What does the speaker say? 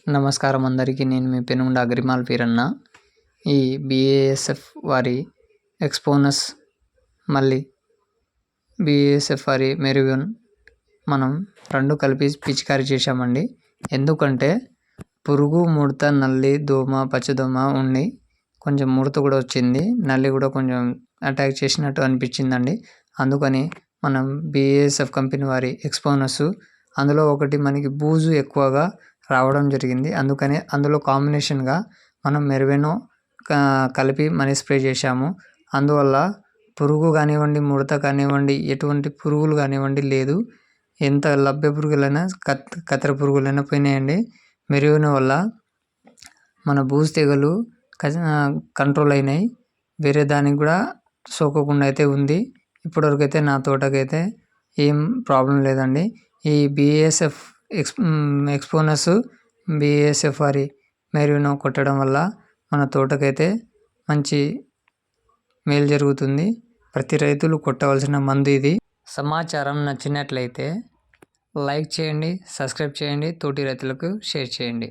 నమస్కారం అందరికీ. నేను మీ పెనుగొండ అగ్రిమాల్ వీరన్న. ఈ బీఏఎస్ఎఫ్ వారి ఎక్స్పోనస్ మళ్ళీ బీఏఎస్ఎఫ్ వారి మెరుగన్ మనం రెండు కలిపి పిచికారీ చేశామండి. ఎందుకంటే పురుగు, ముడత, నల్లి, దోమ, పచ్చదోమ ఉండి కొంచెం ముడత కూడా వచ్చింది, నల్లి కూడా కొంచెం అటాక్ చేసినట్టు అనిపించిందండి. అందుకని మనం బీఏఎస్ఎఫ్ కంపెనీ వారి ఎక్స్పోనస్, అందులో ఒకటి మనకి బూజు ఎక్కువగా రావడం జరిగింది. అందుకని అందులో కాంబినేషన్గా మనం మెరువెనో కలిపి మనీ స్ప్రే చేశాము. అందువల్ల పురుగు కానివ్వండి, ముడత కానివ్వండి, ఎటువంటి పురుగులు కానివ్వండి లేదు. ఎంత లబ్బె పురుగులైనా కత్తెర పురుగులైనా పోయినాయండి. మెరుగన్ వల్ల మన బూజు తెగలు కంట్రోల్ అయినాయి. వేరే దానికి కూడా సోకకుండా అయితే ఉంది. ఇప్పటివరకు అయితే నా తోటకైతే ఏం ప్రాబ్లం లేదండి. ఈ బీఏఎస్ఎఫ్ ఎక్స్పోనస్, బీఏఎస్ఎఫ్ వారి మెరుగన్ కొట్టడం వల్ల మన తోటకైతే మంచి మేలు జరుగుతుంది. ప్రతి రైతులు కొట్టవలసిన మందు ఇది. సమాచారం నచ్చినట్లయితే లైక్ చేయండి, సబ్స్క్రైబ్ చేయండి, తోటి రైతులకు షేర్ చేయండి.